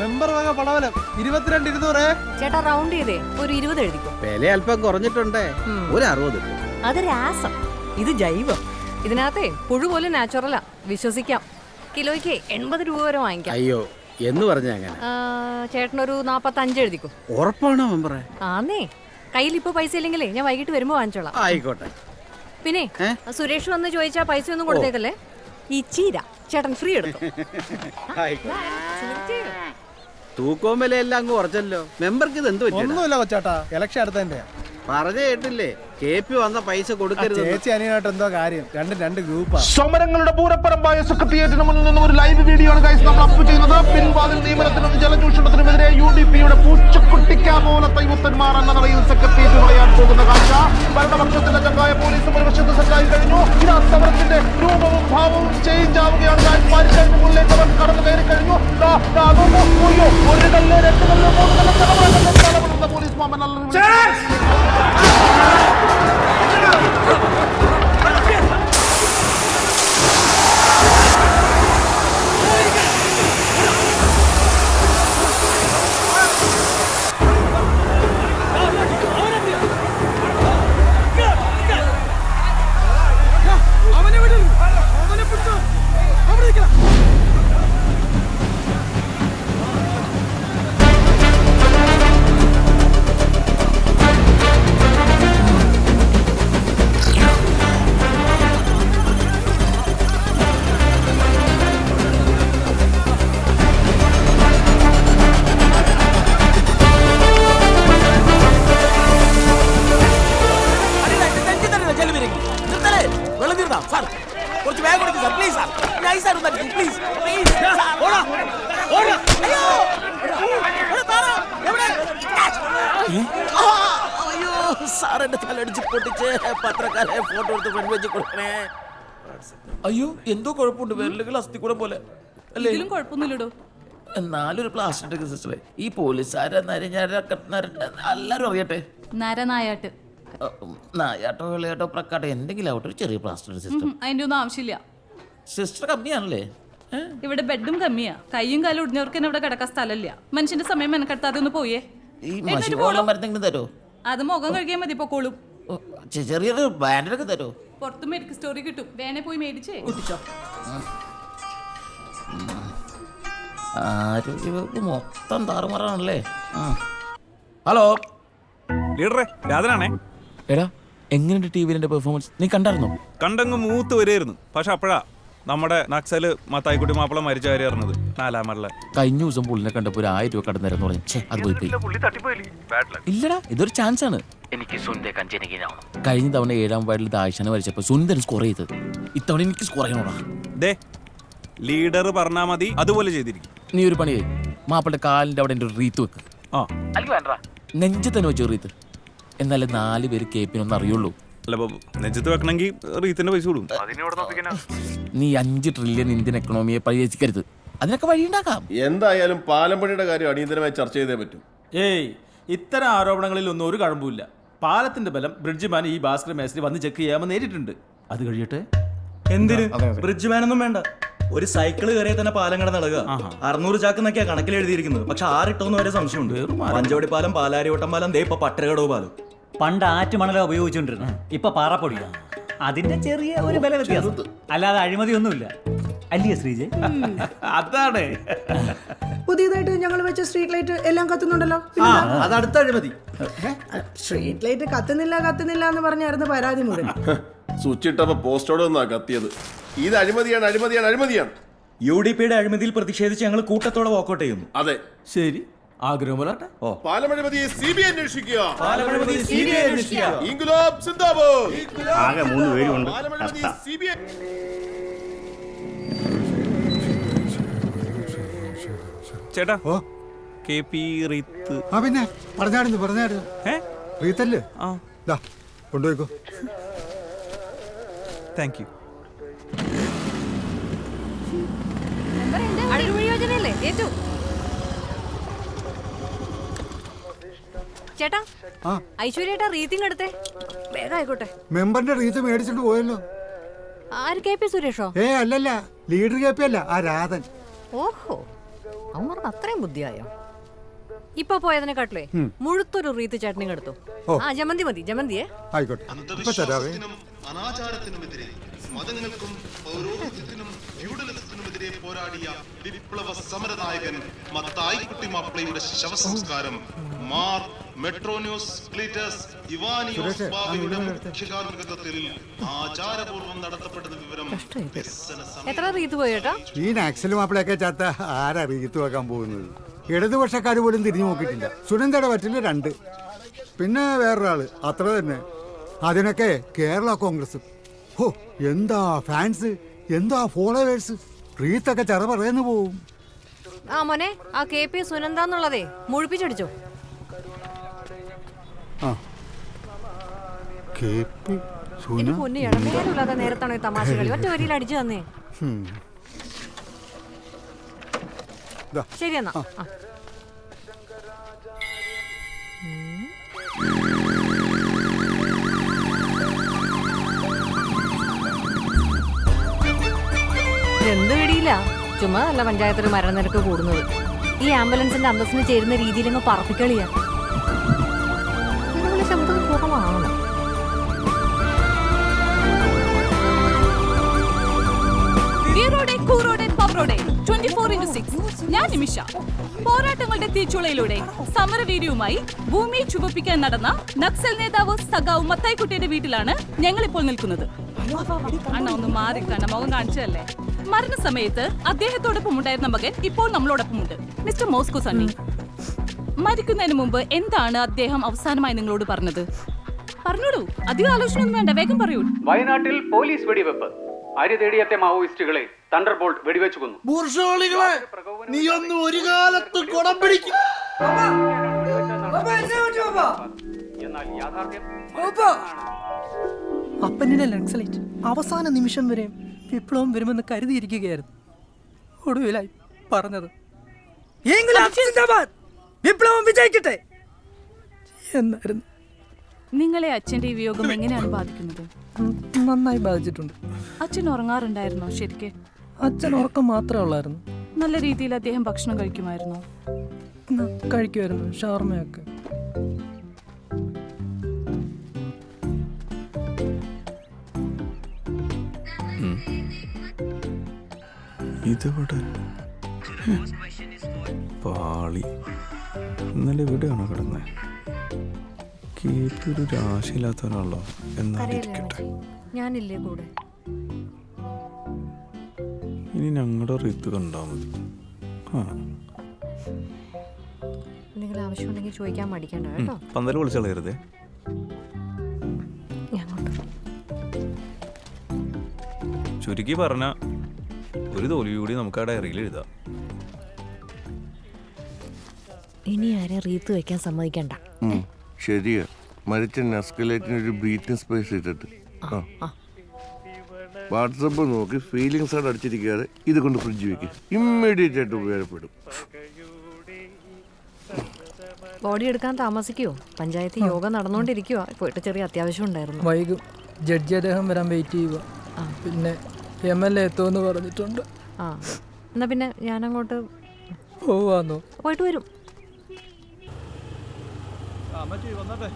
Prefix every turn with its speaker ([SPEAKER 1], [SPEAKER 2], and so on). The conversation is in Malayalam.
[SPEAKER 1] മെമ്പർ വക പടവലം 22,200.
[SPEAKER 2] ചേട്ടാ റൗണ്ട് ചെയ്തേ ഒരു 20 എഴുതിക്കോ.
[SPEAKER 3] വില അല്പം കുറഞ്ഞിട്ടുണ്ടേ, ഒരു 60.
[SPEAKER 2] അത് രാസം, ഇത് ജൈവം. ഇതിനകത്തെ പുഴു പോലും നാച്ചുറലാ, വിശ്വസിക്കാം. കിലോയ്ക്ക് 80 രൂപ വരെ വാങ്ങിക്കാം.
[SPEAKER 3] അയ്യോ എന്ന് പറഞ്ഞ അങ്ങനെ.
[SPEAKER 2] ചേട്ടനൊരു 45 എഴുതിക്കോ.
[SPEAKER 3] ഉറപ്പാണോ മെമ്പറേ?
[SPEAKER 2] ആന്നേ, കയ്യിൽ ഇപ്പൊ പൈസ ഇല്ലെങ്കിലേ ഞാൻ വൈകിട്ട് വരുമ്പോ വാങ്ങിച്ചോളാം.
[SPEAKER 3] ആയിക്കോട്ടെ.
[SPEAKER 2] പിന്നെ സുരേഷ് വന്ന് ചോദിച്ചാ പൈസ ഒന്നും കൊടുത്തേക്കല്ലേ. ഈ ചീര ചേട്ടൻ ഫ്രീ എടുത്തു.
[SPEAKER 3] തൂക്കവും വിലയെല്ലാം അങ്ങ് കുറച്ചല്ലോ. മെമ്പർക്ക് ഇത് എന്ത് പറ്റും?
[SPEAKER 1] ഒന്നുമില്ല കൊച്ചാട്ടാ, ഇലക്ഷൻ അടുത്തതിന്റെ
[SPEAKER 3] പറഞ്ഞ കേട്ടില്ലേ, KP വന്ന പൈസ കൊടുക്കരുത്.
[SPEAKER 1] ചേച്ചി അനിയനായിട്ട് എന്തോ കാര്യം, രണ്ട് ഗ്രൂപ്പാ.
[SPEAKER 4] സമരങ്ങളുടെ പൂരപ്പരമ്പായ സെക്രട്ടേറിയറ്റിന് മുന്നിൽ നിന്നും ഒരു ലൈവ് വീഡിയോ ആണ് ഗൈസ് നമ്മൾ അപ്പ് ചെയ്യുന്നത്. പിൻവാതിൽ നിയമനത്തിനും ജലചൂഷണത്തിനുമെതിരെ UDPയുടെ പൂച്ചക്കുട്ടിക്കാപോലത്തെ യുവത്തന്മാർ എന്ന നിലയിൽ സെക്രട്ടേറിയറ്റ് കളയാൻ പോകുന്ന കാഴ്ച. ഭരണപക്ഷത്തിന്റെ ചങ്കായ പോലീസും ഒരു വശത്ത് സെറ്റായി കഴിഞ്ഞു. ഇതാ സമരത്തിന്റെ രൂപവും ഭാവവും ചേഞ്ച് ആവുകയാണ്. പരിശീലന മുന്നിലേക്ക് അവർ കടന്നു കയറി കഴിഞ്ഞു. ഒരു കല്ല്, 2 കല്ല്, 3 കല്ല് പോലീസ് മാമൻ
[SPEAKER 5] അയ്യോ എന്തോ കുഴപ്പമുണ്ട്, വിരലുകൾ അസ്ഥിക്കൂടം പോലെ അല്ലേ?
[SPEAKER 2] കുഴപ്പമൊന്നുമില്ലടോ.
[SPEAKER 5] എന്നാലൊരു പ്ലാസ്റ്റിക് സിസ്റ്ററെ ഈ പോലീസുകാരെ എല്ലാരും അറിയട്ടെ.
[SPEAKER 6] നരനായാട്ട്
[SPEAKER 5] നായാട്ടോ വിളയാട്ടോ പ്രക്കാട്ടോ എന്തെങ്കിലും ആവട്ടെ, ഒരു ചെറിയ പ്ലാസ്റ്റിക് സിസ്റ്റം.
[SPEAKER 6] അതിന്റെ ഒന്നും ആവശ്യമില്ല.
[SPEAKER 5] സിസ്റ്റർ കമ്മിയാണല്ലേ?
[SPEAKER 6] ഇവിടെ ബെഡും കമ്മിയാ. കയ്യും കാലും ഒടിഞ്ഞവർക്ക് ഇവിടെ കിടക്കാൻ സ്ഥലമില്ല. മനുഷ്യന്റെ സമയം മെനക്കെടുത്താതെ ഒന്ന് പോയേ.
[SPEAKER 5] ഈ മഷിവെള്ളം മരുന്നെങ്കിലും തരോ?
[SPEAKER 6] അത് മുഖം കഴുകിയാൽ മതി, പൊക്കോളും.
[SPEAKER 5] ചെറിയൊരു ബാൻഡൊക്കെ തരോ?
[SPEAKER 6] പുറത്ത് മെഡിക്കൽ സ്റ്റോറി കിട്ടും, വേണേ പോയി മേടിച്ചേ കുത്തിച്ചോ.
[SPEAKER 5] ആരോഗ്യവകുപ്പ് മൊത്തം താറുമാറാണല്ലേ. ഹലോ
[SPEAKER 7] ലീഡറെ, രാധനാണേ.
[SPEAKER 5] എടാ എങ്ങനെയുണ്ട് ടിവിയിലെ പെർഫോമൻസ്? നീ കണ്ടായിരുന്നോ?
[SPEAKER 7] കണ്ടങ്ങ് മൂത്ത് വരികയായിരുന്നു. പക്ഷെ അപ്പോഴാ നമ്മുടെ നക്സല് മത്തായിക്കുട്ടി മാപ്പിള മരിച്ച കാര്യം അറിഞ്ഞത്. 4-ാം മരല
[SPEAKER 5] കഴിഞ്ഞ ദിവസം പുള്ളിനെ കണ്ടപ്പോൾ ഒരു 1000 രൂപ കടന്നേരെന്ന് പറഞ്ഞു. അത് പോയി ഇല്ലടാ, ഇതൊരു ചാൻസ് ആണ്. എനിക്ക് കഴിഞ്ഞ തവണ 7-ാം വാർഡിൽ ദായിഷാനെ വരച്ചപ്പോൾ സുന്ദരൻ സ്കോർ ചെയ്തത്. ഇത്തവണ എനിക്ക് സ്കോർ ചെയ്യണോടാ.
[SPEAKER 7] ദേ ലീഡർ പറഞ്ഞാ മതി, അതുപോലെ ചെയ്തിരിക്കും.
[SPEAKER 5] നീ ഒരു പണിയേ, മാപ്പിളുടെ കാലിന്റെ അവിടെ ഒരു റീത്ത് വെക്ക്. നെഞ്ച് തന്നെ വെച്ചു റീത്ത്. എന്നാലേ 4 പേര് KP അറിയുള്ളൂ.
[SPEAKER 7] അല്ല നെഞ്ചത്ത് വെക്കണമെങ്കിൽ റീത്തിന്റെ പൈസ കൊടുക്കും.
[SPEAKER 5] നീ 5 ട്രില്യൺ ഇന്ത്യൻ എക്കണോമിയെ പരിഹരിക്കരുത്. അതിനൊക്കെ വഴിയുണ്ടാക്കാം.
[SPEAKER 8] എന്തായാലും പാലമ്പണിയുടെ കാര്യം അടിയന്തരമായി ചർച്ച ചെയ്തേ പറ്റും.
[SPEAKER 9] ഇത്തരം ആരോപണങ്ങളിൽ ഒന്നും ഒരു കഴമ്പുമില്ല. പാലത്തിന്റെ ബലം ബ്രിഡ്ജ് മാൻ ഈ ഭാസ്കർ മേസ്ത്രി വന്ന് ചെക്ക് ചെയ്യാമെന്ന് നേരിട്ടുണ്ട്. അത് കഴിയട്ടെ.
[SPEAKER 10] എന്തിന് ബ്രിഡ്ജ് മാനൊന്നും വേണ്ട, ഒരു സൈക്കിള് കയറിയ തന്നെ പാലം കടന്നിളകുക. 600 ചാക്ക് എന്നൊക്കെയാ കണക്കിൽ എഴുതിയിരിക്കുന്നത്. പക്ഷെ 6 ഇട്ടോന്ന് വരെ സംശയമുണ്ട്. പഞ്ചവടി പാലം, പാലാരിവട്ടം പാലം, ദേ ഇപ്പൊ പട്ടരകടവ് പാലം.
[SPEAKER 11] പണ്ട് ആറ്റുമണല ഉപയോഗിച്ചുകൊണ്ടിരുന്നു, ഇപ്പൊ പാറപ്പൊടിയാണ്. അതിന്റെ ചെറിയ ഒരു ബല വ്യത്യാസം, അല്ലാതെ അഴിമതിയൊന്നുമില്ല. അല്ലേ ശ്രീജ?
[SPEAKER 9] അതാണ്
[SPEAKER 12] പുതിയതായിട്ട് ഞങ്ങൾ വെച്ച സ്ട്രീറ്റ് ലൈറ്റ് എല്ലാം കത്തുന്നുണ്ടല്ലോ.
[SPEAKER 9] അത് അടുത്ത അഴിമതി.
[SPEAKER 12] സ്ട്രീറ്റ് ലൈറ്റ് കത്തുന്നില്ല എന്ന് പറഞ്ഞായിരുന്നു പരാതി മുഴുവൻ.
[SPEAKER 8] സ്വിച്ച് ഇട്ടപ്പോ പോസ്റ്റോടെ ഒന്നാ കത്തിയത്. ഇത് അഴിമതിയാണ്.
[SPEAKER 10] UDPയുടെ അഴിമതിയിൽ പ്രതിഷേധിച്ച് ഞങ്ങൾ കൂട്ടത്തോടെ വാക്കൗട്ട് ചെയ്യുന്നു.
[SPEAKER 8] അതെ,
[SPEAKER 9] ശരി, ആഗ്രഹം പോലാട്ടെ.
[SPEAKER 8] പാലമഴിമതി CBI അന്വേഷിക്കുക.
[SPEAKER 4] ഇൻക്ലാബ് സിന്ദാബാദ്.
[SPEAKER 8] ആകെ 3 പേരുണ്ട്. പാലമഴിമതി CBI.
[SPEAKER 7] ചേട്ടാ KP റീത്ത്.
[SPEAKER 1] പിന്നെ പറഞ്ഞായിരുന്നു റീത്തല്ലേ? കൊണ്ടുപോയിക്കോ.
[SPEAKER 7] Thank you.
[SPEAKER 2] ചേട്ടാ ഐശ്വര്യേട്ടാ റീത്തിങ് എടുത്തേ, വേഗം ആയിക്കോട്ടെ.
[SPEAKER 1] മെമ്പറിന്റെ റീത്ത് മേടിച്ചിട്ട് പോയല്ലോ.
[SPEAKER 2] ആര് KP സുരേഷോ?
[SPEAKER 1] അല്ലല്ല, ലീഡർ KP അല്ല, ആ രാധൻ.
[SPEAKER 2] ഓഹോ, അവന്മാർക്ക് അത്രയും ബുദ്ധിയായോ? ഇപ്പൊ പോയതിനെക്കാട്ടിലേ മുഴുത്തൊരു റീത്ത് ചട്നിങ് എടുത്തു. ആ ജമന്തി മതി, ജമന്തിയെ.
[SPEAKER 1] ആയിക്കോട്ടെ, ഇപ്പൊ തരാവേ.
[SPEAKER 4] അനാചാരത്തിനുമെതിരെ മതങ്ങൾക്കും പൗരോഹിത്യത്തിനും ഫ്യൂഡലിസത്തിനുമെതിരെ പോരാടിയ വിപ്ലവ സമരനായകൻ മത്തായിക്കുട്ടി മാപ്പിളയുടെ ശവസംസ്കാരം മാർ മെട്രോന്യൂസ് ക്ലീറ്റസ് ഇവാനിയോസ് ബാവയുടെ മുഖ്യകാർമ്മികത്വത്തിൽ ആചാരപൂർവ്വം നടത്തപ്പെടുന്ന വിവരം
[SPEAKER 2] എത്ര റീത്ത് പോയേട്ടാ?
[SPEAKER 1] ഈ നാക്സൽ മാപ്പിളയൊക്കെ ചാത്ത ആരാ റീത്ത് വെക്കാൻ പോകുന്നത്? ഇടതുപക്ഷക്കാർ പോലും തിരിഞ്ഞു നോക്കിയിട്ടില്ല. സുനന്ദയുടെ പറ്റില്ല 2, പിന്നെ വേറൊരാള്, അത്ര തന്നെ. അതിനൊക്കെ കേരള കോൺഗ്രസ്. ഹോ, എന്താ ഫാൻസ്, എന്താ ഫോളോവേഴ്സ്. റീത്തൊക്കെ ചെറ പറയുന്നു പോവും.
[SPEAKER 2] ആ മോനെ, ആ KP സുനന്ദ എന്നുള്ളതേ മുഴിപ്പിച്ചടിച്ചോ.
[SPEAKER 1] ആ KP സുന
[SPEAKER 2] പൊന്നിയാണ് നേരമില്ലാതെ നേരത്താണോ ഈ തമാശ കളി? ഒറ്റ വരിയിൽ അടിച്ചു തന്നേ. ശരി എന്നാ. എന്ത് പിടിയില്ല, ചുമ്മാ അല്ല പഞ്ചായത്തിൽ മരണനിരക്ക് കൂടുന്നത്. ഈ ആംബുലൻസിന്റെ അന്തസ്സിന് ചേരുന്ന രീതിയിൽ അങ്ങ് പറപ്പിക്കളിയാ. ശബ്ദം കുറവാണ്.
[SPEAKER 6] ഞാൻ നിമിഷ. പോരാട്ടങ്ങളുടെ തീച്ചുളയിലൂടെ സമരവീര്യവുമായി ഭൂമിയെ ചുവപ്പിക്കാൻ നടന്ന നക്സൽ നേതാവ് സഖാവ് മത്തായിക്കുട്ടിയുടെ വീട്ടിലാണ് ഞങ്ങൾ ഇപ്പോൾ നിൽക്കുന്നത്. അണ്ണ ഒന്ന് മാറി കണ്ണ മുഖം കാണിച്ചതല്ലേ. മരണസമയത്ത് അദ്ദേഹത്തോടൊപ്പം ഉണ്ടായിരുന്ന മകൻ ഇപ്പോൾ നമ്മളോടൊപ്പമുണ്ട്, മിസ്റ്റർ മോസ്കോ സണ്ണി. മരിക്കുന്നതിന് മുമ്പ് എന്താണ് അദ്ദേഹം അവസാനമായി നിങ്ങളോട് പറഞ്ഞത്? പറഞ്ഞോളൂ, അധികം ആലോചന ഒന്നും വേണ്ട, വേഗം പറയൂ.
[SPEAKER 13] വയനാട്ടിൽ പോലീസ് വെടിവെപ്പ്. അരി തേടിയെത്തിയ മാവോയിസ്റ്റുകളെ തണ്ടർ ബോൾട്ട് വെടിവെച്ചു കൊന്നു.
[SPEAKER 4] നീ ഒന്ന് ഒരു കാലത്ത് കുടം പിടിക്കും.
[SPEAKER 13] എന്നാൽ യാഥാർത്ഥ്യം
[SPEAKER 14] അപ്പനിലെ നക്സലൈറ്റ് അവസാന നിമിഷം വരെ വിപ്ലവം വരുമെന്ന് കരുതിയിരിക്കുകയായിരുന്നു. ഒടുവിലായി പറഞ്ഞത് വിപ്ലവം വിജയിക്കട്ടെ എന്നായിരുന്നു.
[SPEAKER 6] നിങ്ങളെ അച്ഛന്റെ ഈ വിയോഗം എങ്ങനെയാണ് ബാധിക്കുന്നത്?
[SPEAKER 14] നന്നായി ബാധിച്ചിട്ടുണ്ട്.
[SPEAKER 6] അച്ഛൻ ഉറങ്ങാറുണ്ടായിരുന്നോ? ശരിക്ക്
[SPEAKER 14] അച്ഛൻ ഉറക്കം മാത്രമേ ഉള്ളായിരുന്നു.
[SPEAKER 6] നല്ല രീതിയിൽ അദ്ദേഹം ഭക്ഷണം കഴിക്കുമായിരുന്നോ?
[SPEAKER 14] കഴിക്കുമായിരുന്നു, ഷവർമയൊക്കെ.
[SPEAKER 7] ഇതിവിടെ പാളി. ഇന്നലെ ഇവിടെയാണോ കിടന്നത്? ഒരു രാശിയില്ലാത്തവനാണല്ലോ. എന്നാലിരിക്കട്ടെ,
[SPEAKER 2] ഞാനില്ലേ കൂടെ.
[SPEAKER 7] ഇനി ഞങ്ങളുടെ റീത്ത് കണ്ടാ മതി.
[SPEAKER 2] എന്തെങ്കിലും ആവശ്യമുണ്ടെങ്കിൽ ചോദിക്കാൻ മടിക്കണ്ട കേട്ടോ.
[SPEAKER 7] പന്തല് വിളിച്ചളയരുതേ. ചുരുക്കി പറഞ്ഞ ഒരു തോൽവി കൂടി നമുക്ക് ആ ഡയറിയിൽ എഴുതാം.
[SPEAKER 2] ഇനി ആരെ റീത്ത് വെക്കാൻ സമ്മതിക്കണ്ട.
[SPEAKER 8] ശരിയാ, മരിച്ച നസ്കലേറ്റിന് ഒരു ബ്രീത്തിങ് സ്പേസ് ഇട്ടിട്ട് വാട്സപ്പ് നോക്കി ഫീലിങ്സ് ആയിട്ട് അടിച്ചിരിക്കാതെ ഇത് കൊണ്ട് ഫ്രിഡ്ജ് വെക്കുക. ഇമ്മീഡിയറ്റ് ആയിട്ട് ഉപകാരപ്പെടും.
[SPEAKER 2] ബോഡി എടുക്കാൻ താമസിക്കുവോ? പഞ്ചായത്ത് യോഗം നടന്നുകൊണ്ടിരിക്കുവോ? പോയിട്ട് ചെറിയ അത്യാവശ്യം ഉണ്ടായിരുന്നു.
[SPEAKER 14] വൈകും. ജഡ്ജി അദ്ദേഹം വരാൻ വെയിറ്റ് ചെയ്യുക. പിന്നെ MLA എത്തുമെന്ന് പറഞ്ഞിട്ടുണ്ട്.
[SPEAKER 2] എന്നാ പിന്നെ ഞാനങ്ങോട്ട്
[SPEAKER 14] പോവാന്നോ?
[SPEAKER 2] പോയിട്ട് വരും.
[SPEAKER 7] വന്നട്ടെ.